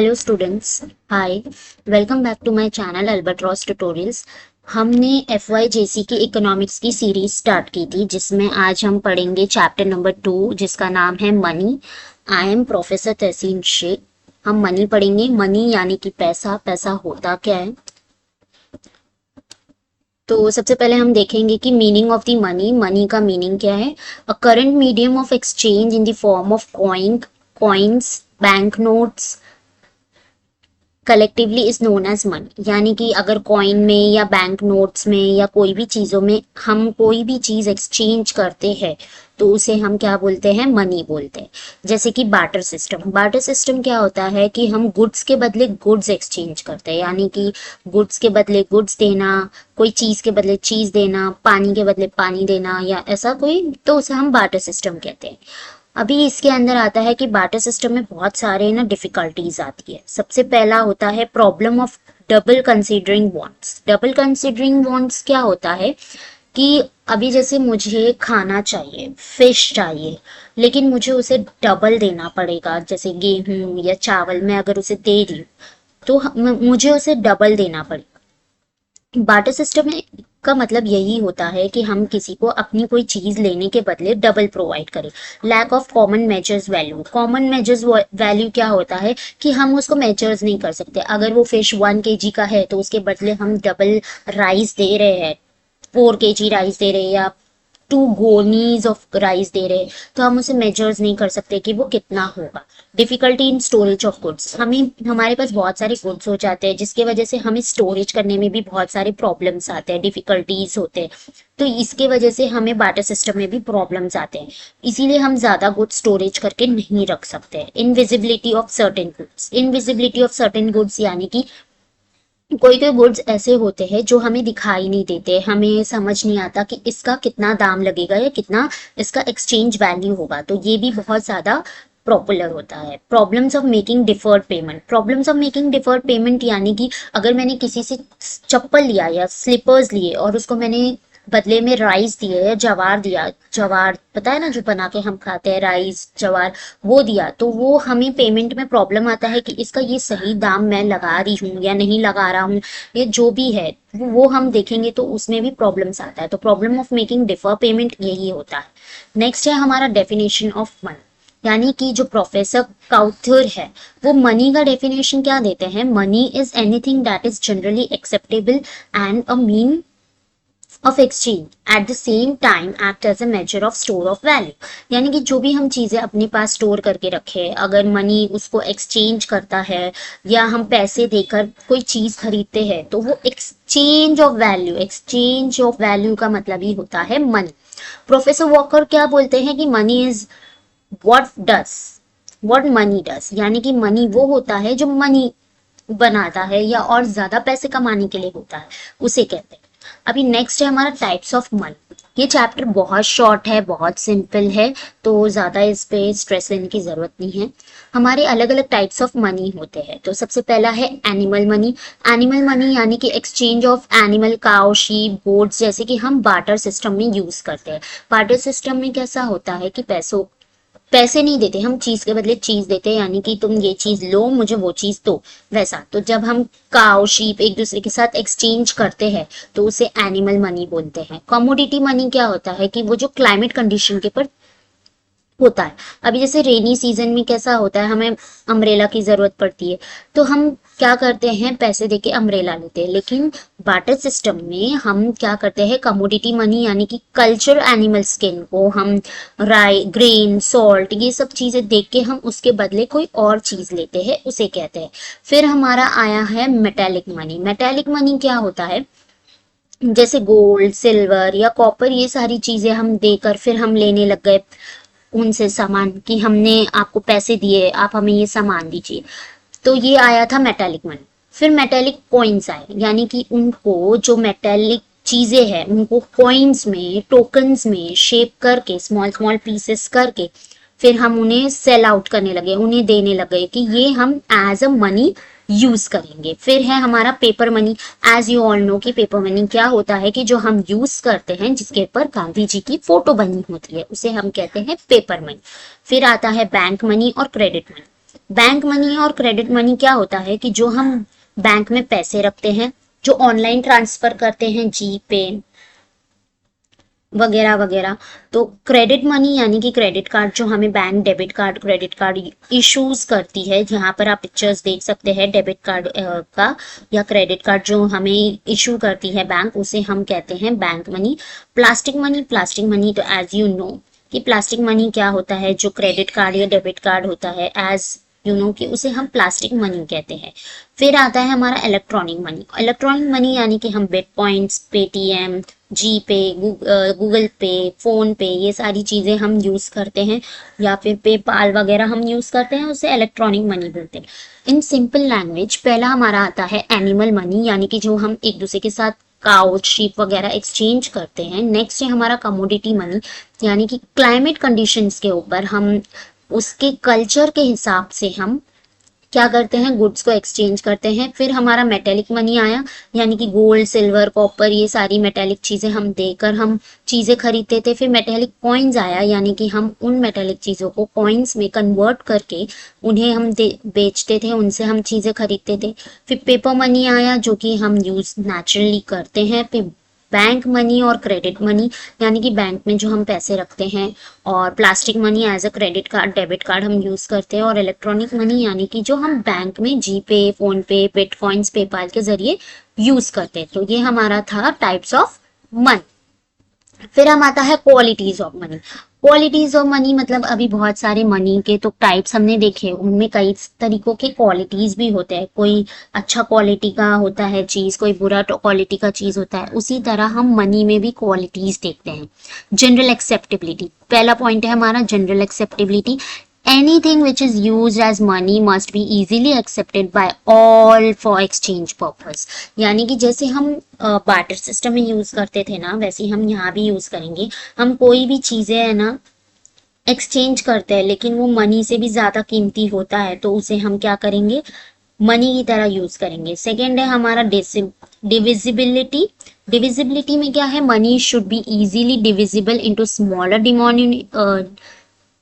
Hello students, hi. Welcome back to my channel Albatross tutorials. हमने FYJC की economics की series start की थी, जिसमें आज हम पढ़ेंगे चैप्टर नंबर 2, जिसका नाम है मनी। आई एम प्रोफेसर तहसीन शेख। हम मनी पढ़ेंगे। मनी यानी कि पैसा। पैसा होता क्या है? तो सबसे पहले हम देखेंगे कि meaning of the money. Money का मीनिंग क्या है? A current medium of exchange in the form of coins, bank notes collectively is known as money. यानी कि अगर कॉइन में या बैंक नोट्स में या कोई भी चीजों में हम कोई भी चीज एक्सचेंज करते हैं तो उसे हम क्या बोलते हैं? मनी बोलते हैं। जैसे कि बार्टर सिस्टम। बार्टर सिस्टम क्या होता है कि हम गुड्स के बदले गुड्स एक्सचेंज करते हैं, यानी कि गुड्स के बदले गुड्स देना, कोई चीज के बदले चीज देना, पानी के बदले पानी देना, या ऐसा कोई, तो उसे हम बार्टर सिस्टम कहते हैं। अभी इसके अंदर आता है कि बार्टर सिस्टम में बहुत सारे ना डिफिकल्टीज आती है। सबसे पहला होता है problem of double considering wants. Double considering wants क्या होता है कि अभी जैसे मुझे खाना चाहिए, फिश चाहिए, लेकिन मुझे उसे डबल देना पड़ेगा। जैसे गेहूं या चावल मैं अगर उसे दे रही हूँ तो मुझे उसे डबल देना पड़ेगा। बार्टर सिस्टम का मतलब यही होता है कि हम किसी को अपनी कोई चीज लेने के बदले डबल प्रोवाइड करें। Lack of common measures value. Common measures value क्या होता है कि हम उसको मेजर्स नहीं कर सकते। अगर वो फिश 1 kg का है तो उसके बदले हम डबल राइस दे रहे हैं, 4 kg राइस दे रहे हैं, या 2 गोनीज ऑफ राइस दे रहे, तो हम उसे मेजर्स नहीं कर सकते कि वो कितना होगा। Difficulty in storage of goods. हमारे पास बहुत सारे गुड्स हो जाते हैं जिसकी वजह से हमें स्टोरेज करने में भी बहुत सारे प्रॉब्लम्स आते हैं, डिफिकल्टीज होते हैं। तो इसके वजह से हमें बार्टर सिस्टम में भी प्रॉब्लम्स आते हैं, इसीलिए हम ज्यादा गुड्स स्टोरेज करके नहीं रख सकते। Invisibility of certain goods. Invisibility of certain goods यानी कि कोई कोई गुड्स ऐसे होते हैं जो हमें दिखाई नहीं देते, हमें समझ नहीं आता कि इसका कितना दाम लगेगा या कितना इसका एक्सचेंज वैल्यू होगा, तो ये भी बहुत ज्यादा पॉपुलर होता है। Problems of making deferred payment. Problems of making deferred payment यानी कि अगर मैंने किसी से चप्पल लिया या स्लीपर्स लिए और उसको मैंने बदले में राइस दिए या जवार दिया, जवार पता है ना जो बना के हम खाते हैं, राइस जवार, वो दिया, तो वो हमें पेमेंट में प्रॉब्लम आता है कि इसका ये सही दाम मैं लगा रही हूँ या नहीं लगा रहा हूँ, ये जो भी है वो हम देखेंगे तो उसमें भी प्रॉब्लम्स आता है। तो problem of making differ payment यही होता है। नेक्स्ट है हमारा डेफिनेशन ऑफ मनी। यानी कि जो प्रोफेसर काउथर है वो मनी का डेफिनेशन क्या देते हैं? Money is anything that is generally acceptable and a mean of exchange at the same time act as a measure of store of value। यानी कि जो भी हम चीजें अपने पास स्टोर करके रखे, अगर मनी उसको एक्सचेंज करता है या हम पैसे देकर कोई चीज खरीदते हैं तो वो exchange of value. Exchange of value का मतलब ही होता है मनी। प्रोफेसर वॉकर क्या बोलते हैं कि money is what money does. यानी कि मनी वो होता है जो मनी बनाता है या और ज्यादा पैसे कमाने के लिए होता है, उसे कहते हैं। अभी नेक्स्ट है हमारा टाइप्स ऑफ मनी। ये चैप्टर बहुत शॉर्ट है, बहुत सिंपल है, तो ज्यादा इस पे स्ट्रेस लेने की जरूरत नहीं है। हमारे अलग अलग टाइप्स ऑफ मनी होते हैं। तो सबसे पहला है एनिमल मनी। एनिमल मनी यानी कि exchange of animal, cow, sheep, goats, जैसे कि हम बार्टर सिस्टम में यूज करते हैं। बार्टर सिस्टम में कैसा होता है कि पैसे नहीं देते, हम चीज के बदले चीज देते हैं, यानी कि तुम ये चीज लो, मुझे वो चीज दो, वैसा। तो जब हम काउ शीप एक दूसरे के साथ एक्सचेंज करते हैं तो उसे एनिमल मनी बोलते हैं। कमोडिटी मनी क्या होता है कि वो जो क्लाइमेट कंडीशन के ऊपर होता है। अभी जैसे रेनी सीजन में कैसा होता है, हमें अम्ब्रेला की जरूरत पड़ती है, तो हम क्या करते हैं? पैसे देके अम्ब्रेला लेते हैं। लेकिन बार्टर सिस्टम में हम क्या करते हैं? कमोडिटी मनी यानी कि कल्चर एनिमल स्किन को हम राई, ग्रेन, सॉल्ट, ये सब चीजें देख के हम उसके बदले कोई और चीज लेते हैं, उसे कहते हैं। फिर हमारा आया है मेटेलिक मनी। मेटेलिक मनी क्या होता है? जैसे गोल्ड, सिल्वर या कॉपर, ये सारी चीजें हम देकर फिर हम लेने लग गए उनसे सामान, कि हमने आपको पैसे दिए, आप हमें ये सामान दीजिए, तो ये आया था मेटेलिक मनी। फिर मेटेलिक कॉइन्स आए, यानी कि उनको जो मेटेलिक चीजें हैं उनको कॉइन्स में, टोकन्स में शेप करके, स्मॉल स्मॉल पीसेस करके फिर हम उन्हें सेल आउट करने लगे, उन्हें देने लगे कि ये हम एज अ मनी यूज करेंगे। फिर है हमारा paper money. As you all know कि पेपर मनी क्या होता है कि जो हम यूज करते हैं जिसके ऊपर गांधी जी की फोटो बनी होती है, उसे हम कहते हैं पेपर मनी। फिर आता है बैंक मनी और क्रेडिट मनी। बैंक मनी और क्रेडिट मनी क्या होता है कि जो हम बैंक में पैसे रखते हैं, जो ऑनलाइन ट्रांसफर करते हैं, जी पे वगैरह वगैरह। तो क्रेडिट मनी यानी कि क्रेडिट कार्ड जो हमें bank debit card credit card issues करती है, जहां पर आप पिक्चर्स देख सकते हैं डेबिट कार्ड का या क्रेडिट कार्ड जो हमें इशू करती है बैंक, उसे हम कहते हैं बैंक मनी। प्लास्टिक मनी तो एज यू नो कि प्लास्टिक मनी क्या होता है, जो क्रेडिट कार्ड या डेबिट कार्ड होता है, एज यू नो कि उसे हम प्लास्टिक मनी कहते हैं। फिर आता है हमारा इलेक्ट्रॉनिक मनी। इलेक्ट्रॉनिक मनी यानी कि हम बिट पॉइंट्स, पेटीएम, जी पे, गूगल पे, फोन पे, ये सारी चीजें हम यूज करते हैं, या फिर पेपाल वगैरह हम यूज करते हैं, उसे इलेक्ट्रॉनिक मनी बोलते हैं। इन सिंपल लैंग्वेज पहला हमारा आता है एनिमल मनी, यानी कि जो हम एक दूसरे के साथ काउ शीप वगैरह एक्सचेंज करते हैं। नेक्स्ट है हमारा कमोडिटी मनी, यानी कि क्लाइमेट कंडीशंस के ऊपर हम उसके कल्चर के हिसाब से हम क्या करते हैं, गुड्स को एक्सचेंज करते हैं। फिर हमारा मेटेलिक मनी आया, यानी कि गोल्ड, सिल्वर, कॉपर, ये सारी मेटेलिक चीजें हम देकर हम चीजें खरीदते थे। फिर मेटेलिक कॉइन्स आया, यानी कि हम उन मेटेलिक चीजों को कॉइन्स में कन्वर्ट करके उन्हें हम बेचते थे, उनसे हम चीजें खरीदते थे। फिर पेपर मनी आया, जो कि हम यूज नेचुरली करते हैं। फिर बैंक मनी और क्रेडिट मनी, यानी कि बैंक में जो हम पैसे रखते हैं, और plastic money as a credit card debit card हम यूज करते हैं, और इलेक्ट्रॉनिक मनी यानी कि जो हम बैंक में जी पे, फोन पे, बिटकॉइंस, पेपाल के जरिए यूज करते हैं। तो ये हमारा था टाइप्स ऑफ मनी। फिर हम आता है qualities of money. Qualities of money मतलब अभी बहुत सारे मनी के तो टाइप्स हमने देखे, उनमें कई तरीकों के क्वालिटीज भी होते हैं। कोई अच्छा क्वालिटी का होता है चीज, कोई बुरा क्वालिटी का चीज होता है। उसी तरह हम मनी में भी क्वालिटीज देखते हैं। जनरल एक्सेप्टेबिलिटी पहला पॉइंट है हमारा, general acceptability. Anything which is used as money must be easily accepted by all for exchange purpose। यानी कि जैसे हम बार्टर सिस्टम में यूज करते थे ना, वैसे ही हम यहाँ भी यूज करेंगे। हम कोई भी चीजें है ना एक्सचेंज करते हैं, लेकिन वो मनी से भी ज्यादा कीमती होता है, तो उसे हम क्या करेंगे, मनी की तरह यूज करेंगे। सेकेंड है हमारा डिविजिबिलिटी। डिविजिबिलिटी में क्या है, money should be easily divisible into smaller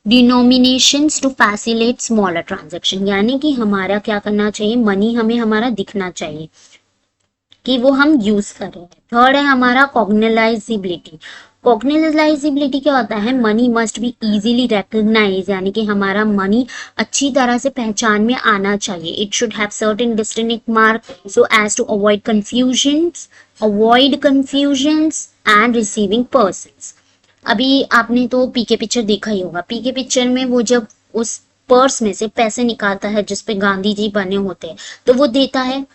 denominations to facilitate smaller transaction. यानी कि हमारा क्या करना चाहिए, मनी हमें हमारा दिखना चाहिए कि वो हम यूज कर रहे हैं। थर्ड है हमारा कॉग्निलाइजिबिलिटी। कॉग्निलाइजिबिलिटी क्या होता है, money must be easily recognize, यानी कि हमारा मनी अच्छी तरह से पहचान में आना चाहिए। It should have certain distinct mark so as to avoid confusions and receiving persons. अभी आपने तो पीके पिक्चर देखा ही होगा। पीके पिक्चर में वो जब उस पर्स में से पैसे निकालता है जिसपे गांधी जी बने होते हैं, तो वो देता है,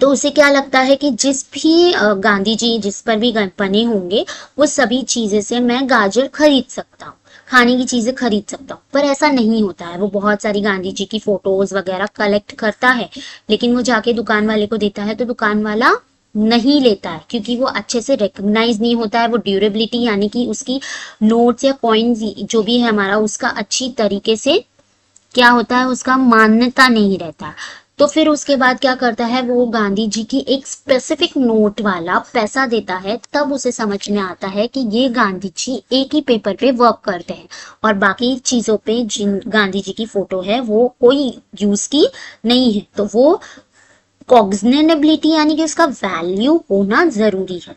तो उसे क्या लगता है कि जिस भी गांधी जी जिस पर भी बने होंगे, वो सभी चीजें से मैं गाजर खरीद सकता हूँ, खाने की चीजें खरीद सकता हूँ। पर ऐसा नहीं होता है। वो बहुत सारी गांधी जी की फोटोज वगैरह कलेक्ट करता है, लेकिन वो जाके दुकान वाले को देता है, तो दुकान वाला नहीं लेता है, क्योंकि वो अच्छे से रिकॉग्नाइज नहीं होता है। वो ड्यूरेबिलिटी यानी कि उसकी नोट्स या कॉइन्स जो भी है हमारा, उसका अच्छी तरीके से क्या होता है, उसका मान्यता नहीं रहता। तो फिर उसके बाद क्या करता है, वो गांधी जी की एक स्पेसिफिक नोट वाला पैसा देता है, तब उसे समझ में आता है कि ये गांधी जी एक ही पेपर पे वर्क करते हैं, और बाकी चीजों पे जिन गांधी जी की फोटो है वो कोई यूज की नहीं है। तो वो कॉग्निनेबिलिटी यानी कि उसका वैल्यू होना जरूरी है।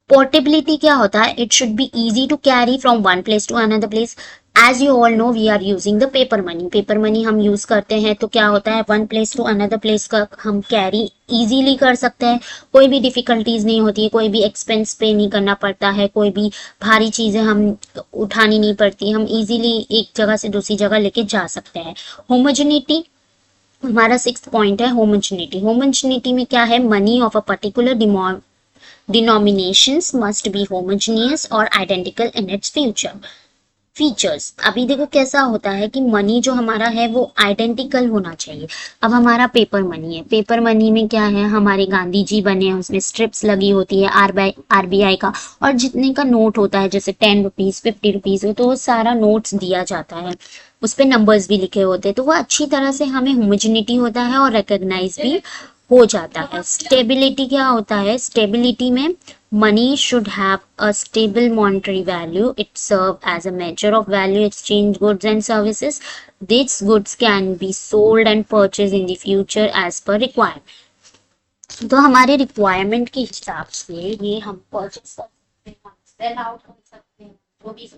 पोर्टेबिलिटी क्या होता है, it should be easy to carry from one place to another place. As you all know we are using the paper money. Paper money हम यूज करते हैं, तो क्या होता है, one place to another place का हम कैरी इजीली कर सकते हैं। कोई भी डिफिकल्टीज नहीं होती है, कोई भी एक्सपेंस पे नहीं करना पड़ता है, कोई भी भारी चीजें हम उठानी नहीं पड़ती, हम इजीली एक जगह से दूसरी जगह लेके जा सकते हैं। होमोजेनिटी हमारा 6th पॉइंट है, होमोजेनिटी। होमोजेनिटी में क्या है, money of a particular denominations must be homogeneous और आइडेंटिकल इन इट्स फीचर्स। अभी देखो कैसा होता है कि मनी जो हमारा है वो आइडेंटिकल होना चाहिए। अब हमारा पेपर मनी है, पेपर मनी में क्या है, हमारे गांधी जी बने हैं, उसमें स्ट्रिप्स लगी होती है आरबीआई का, और जितने का नोट होता है, जैसे 10 रुपीज 50 रुपीज, तो वो सारा नोट्स दिया जाता है, उस पे नंबर्स भी लिखे होते हैं, तो वो अच्छी तरह से हमें होमोजेनिटी होता है और रिकॉग्नाइज भी हो जाता है। स्टेबिलिटी क्या होता है, स्टेबिलिटी में money should have a stable monetary value. It serve as a measure of value exchange goods and services. These goods can be sold and purchased in the future as per requirement. तो हमारे requirement के हिसाब से ये हम purchase कर सकते हैं, सेल आउट कर सकते हैं, जो भी।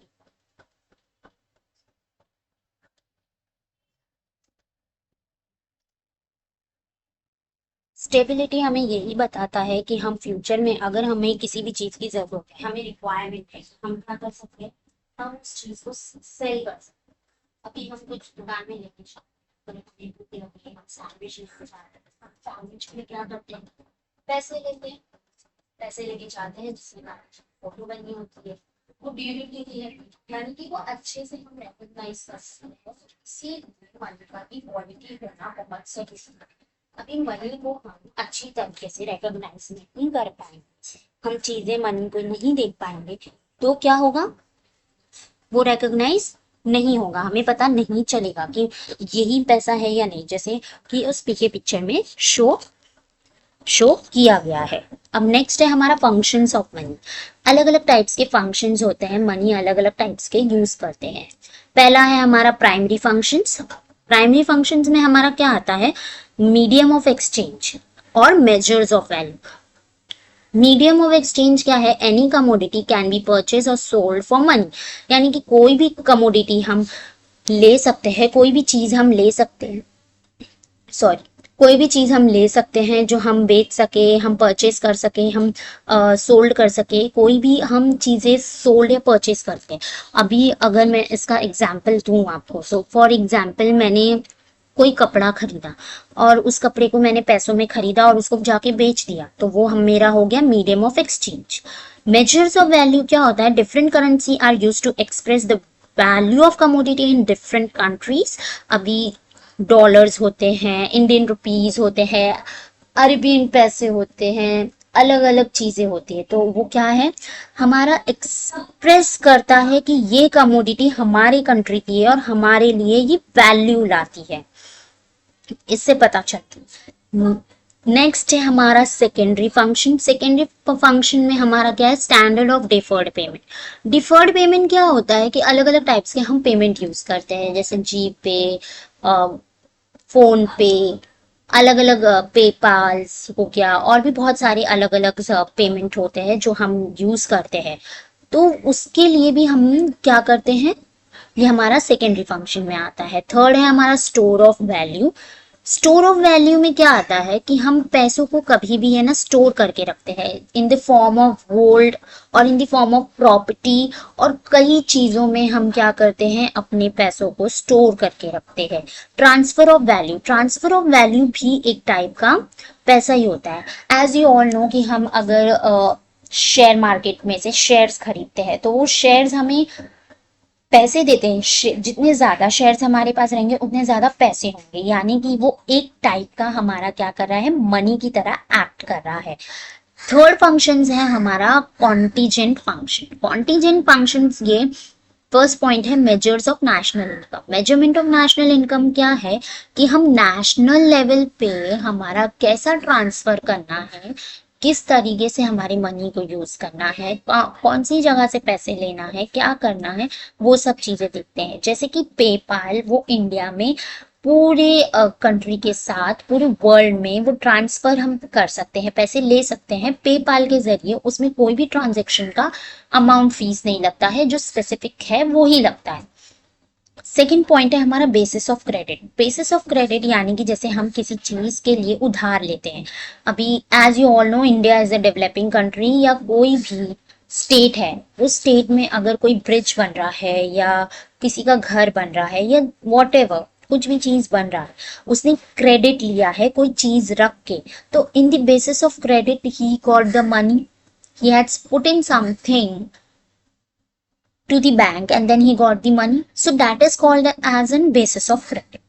स्टेबिलिटी हमें यही बताता है कि हम फ्यूचर में अगर हमें किसी भी चीज की जरूरत है, हमें रिक्वायरमेंट है, हम क्या कर सकते हैं, हम उस चीज को सेल कर सकते हैं। अभी हम कुछ दुकान में लेके सैंडविच के लिए क्या करते हैं, पैसे लेते हैं, पैसे लेके जाते हैं, जिसके कारण फोटो बनी होती है, वो ड्यूरेबिलिटी है, यानी कि वो अच्छे से हम रिकॉग्नाइज कर सकते हैं। इसी मनी का भी क्वालिटी होना बहुत जरूरी है। अभी मनी को हम अच्छी तरीके से रिकॉग्नाइज नहीं कर पाएंगे, हम चीजें मनी को नहीं देख पाएंगे, तो क्या होगा, वो रिकॉग्नाइज नहीं होगा, हमें पता नहीं चलेगा कि यही पैसा है या नहीं, जैसे कि उस पीछे पिक्चर में शो किया गया है। अब नेक्स्ट है हमारा फंक्शंस ऑफ मनी। अलग अलग टाइप्स के फंक्शंस होते हैं, मनी अलग अलग टाइप्स के यूज करते हैं। पहला है हमारा प्राइमरी फंक्शंस। प्राइमरी फंक्शंस में हमारा क्या आता है, मीडियम ऑफ एक्सचेंज और measures of value. Medium of exchange क्या है, any commodity can be purchase और सोल्ड फॉर मनी, यानी कि कोई भी कमोडिटी हम ले सकते हैं, कोई भी चीज हम ले सकते हैं, सॉरी, कोई भी चीज हम ले सकते हैं जो हम बेच सके, हम परचेज कर सके, हम सोल्ड कर सके, कोई भी हम चीजें सोल्ड या परचेज करते हैं। अभी अगर मैं इसका एग्जाम्पल दूं आपको, सो फॉर एग्जाम्पल मैंने कोई कपड़ा खरीदा और उस कपड़े को मैंने पैसों में खरीदा और उसको जाके बेच दिया, तो वो हम मेरा हो गया medium of exchange. Measures of value क्या होता है, different currency are use to express the value of commodity in different countries. अभी डॉलर्स होते हैं, इंडियन रुपीज होते हैं, अरेबियन पैसे होते हैं, अलग अलग चीजें होती है, तो वो क्या है, हमारा एक्सप्रेस करता है कि ये कमोडिटी हमारे कंट्री की है और हमारे लिए ये वैल्यू लाती है, इससे पता चलती है। नेक्स्ट है हमारा सेकेंडरी फंक्शन। सेकेंडरी फंक्शन में हमारा क्या है, standard of deferred payment. Deferred payment क्या होता है कि अलग अलग टाइप्स के हम पेमेंट यूज करते हैं, जैसे जी पे, फोन पे, अलग अलग पेपाल्स हो गया, और भी बहुत सारे अलग अलग पेमेंट होते हैं जो हम यूज करते हैं, तो उसके लिए भी हम क्या करते हैं, ये हमारा सेकेंडरी फंक्शन में आता है। थर्ड है हमारा store of value. Store of value में क्या आता है कि हम पैसों को कभी भी है ना स्टोर करके रखते हैं, in the form of gold और in the form of property, और कई चीजों में हम क्या करते हैं, अपने पैसों को स्टोर करके रखते हैं। Transfer of value, transfer of value भी एक टाइप का पैसा ही होता है। एज यू ऑल नो कि हम अगर शेयर मार्केट में से शेयर्स खरीदते हैं, तो वो शेयर्स हमें पैसे देते हैं, जितने ज्यादा शेयर्स हमारे पास रहेंगे उतने ज्यादा पैसे होंगे, यानी कि वो एक टाइप का हमारा क्या कर रहा है, मनी की तरह एक्ट कर रहा है। थर्ड फंक्शन है हमारा कॉन्टीजेंट फंक्शन। कॉन्टीजेंट फंक्शन, ये फर्स्ट पॉइंट है measures of national income. Measurement of national income क्या है कि हम नेशनल लेवल पे हमारा कैसा ट्रांसफर करना है, किस तरीके से हमारी मनी को यूज करना है, कौन सी जगह से पैसे लेना है, क्या करना है, वो सब चीजें देखते हैं। जैसे कि पेपाल, वो इंडिया में पूरे कंट्री के साथ पूरे वर्ल्ड में वो ट्रांसफर हम कर सकते हैं, पैसे ले सकते हैं पेपाल के जरिए, उसमें कोई भी ट्रांजेक्शन का अमाउंट फीस नहीं लगता है, जो स्पेसिफिक है वो ही लगता है। सेकेंड पॉइंट है हमारा basis of credit. Basis of credit यानी कि जैसे हम किसी चीज के लिए उधार लेते हैं। अभी as you all know, India is a developing country, या कोई भी स्टेट है, उस स्टेट में अगर कोई ब्रिज बन रहा है या किसी का घर बन रहा है या वॉट एवर, कुछ भी चीज बन रहा है, उसने क्रेडिट लिया है कोई चीज रख के, तो in the basis of credit he got the money, he has put in something to the bank and then he got the money, so that is called as an basis of credit.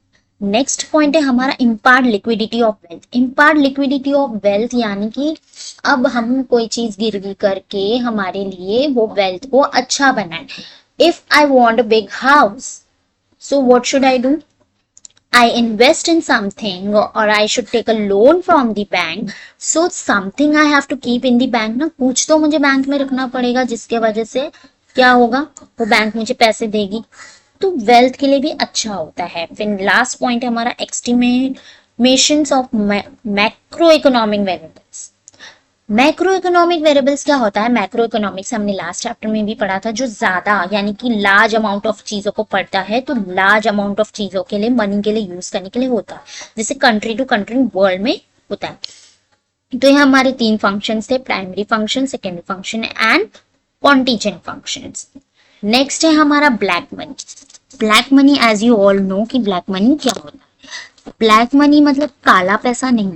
Next point है हमारा impart liquidity of wealth. Impart liquidity of wealth यानी कि अब हम कोई चीज गिरवी करके हमारे लिए वो वेल्थ को अच्छा बनाए। If I want a big house, so what should I do, I invest in something or I should take a loan from the bank. So something I have to keep in the bank ना, कुछ तो मुझे bank में रखना पड़ेगा, जिसके वजह से क्या होगा, वो बैंक मुझे पैसे देगी। तो वेल्थ के लिए भी अच्छा होता है। फिर लास्ट पॉइंट है हमारा estimations of macro economic variables. Macro economic variables क्या होता है? मैक्रो इकोनॉमिक्स हमने लास्ट चैप्टर में भी पढ़ा था, जो ज्यादा यानी कि लार्ज अमाउंट ऑफ चीजों को पढ़ता है, तो लार्ज अमाउंट ऑफ चीजों के लिए मनी के लिए यूज करने के लिए होता है, जैसे कंट्री टू कंट्री वर्ल्ड में होता है। तो ये हमारे तीन फंक्शंस थे, primary function, secondary function and contingent functions. Next है हमारा black money. Black money as you all know कि ब्लैक मनी क्या होता है। ब्लैक मनी मतलब काला पैसा नहीं,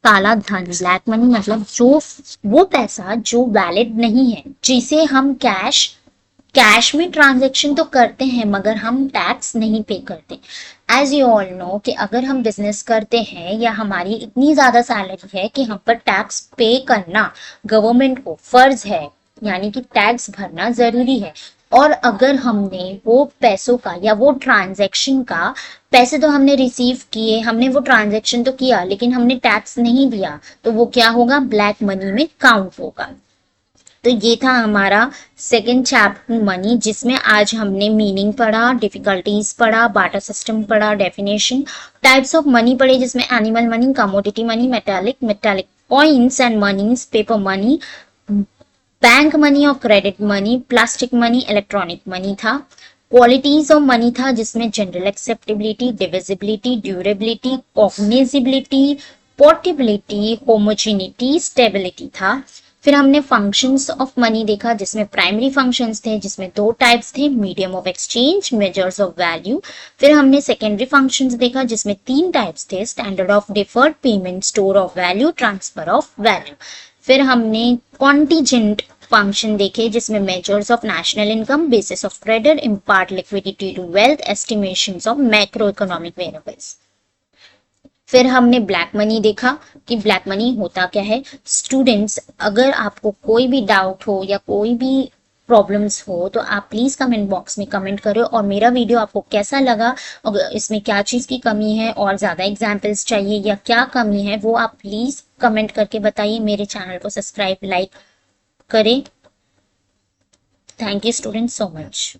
काला धन। ब्लैक मनी मतलब जो वो पैसा जो वैलिड नहीं है, जिसे हम कैश में ट्रांजैक्शन तो करते हैं मगर हम टैक्स नहीं पे करते। एज यू ऑल नो कि अगर हम बिजनेस करते हैं या हमारी इतनी ज्यादा सैलरी है कि हम पर टैक्स पे करना गवर्नमेंट को फर्ज है, यानी कि टैक्स भरना जरूरी है। और अगर हमने वो पैसों का या वो ट्रांजैक्शन का, पैसे तो हमने रिसीव किए, हमने वो ट्रांजैक्शन तो किया लेकिन हमने टैक्स नहीं दिया, तो वो क्या होगा? ब्लैक मनी में काउंट होगा। तो ये था हमारा सेकेंड चैप्टर मनी, जिसमें आज हमने मीनिंग पढ़ा, डिफिकल्टीज पढ़ा, बार्टर सिस्टम पढ़ा, डेफिनेशन, टाइप्स ऑफ मनी पढ़े, जिसमें animal money, commodity money, metallic coins and moneys, paper money, bank money और credit money, plastic money, electronic money था। क्वालिटीज ऑफ मनी था, जिसमें general acceptability, divisibility, durability, cognizability, portability, homogeneity, stability था। फिर हमने functions of money देखा, जिसमें primary functions थे, जिसमें दो टाइप्स थे, medium of exchange, measures of value. फिर हमने सेकेंडरी फंक्शंस देखा, जिसमें तीन टाइप्स थे, standard of deferred payment, store of value, transfer of value. फिर हमने कॉन्टीजेंट फंक्शन देखे, जिसमें measures of national income, basis of credit, impart liquidity to wealth, estimations of macro economic variables. फिर हमने ब्लैक मनी देखा कि black money होता क्या है। स्टूडेंट्स, अगर आपको कोई भी डाउट हो या कोई भी प्रॉब्लम्स हो तो आप प्लीज कमेंट बॉक्स में कमेंट करो, और मेरा वीडियो आपको कैसा लगा, अगर इसमें क्या चीज की कमी है और ज्यादा एग्जाम्पल्स चाहिए या क्या कमी है, वो आप प्लीज कमेंट करके बताइए। मेरे चैनल को सब्सक्राइब, लाइक करें। Thank you students so much.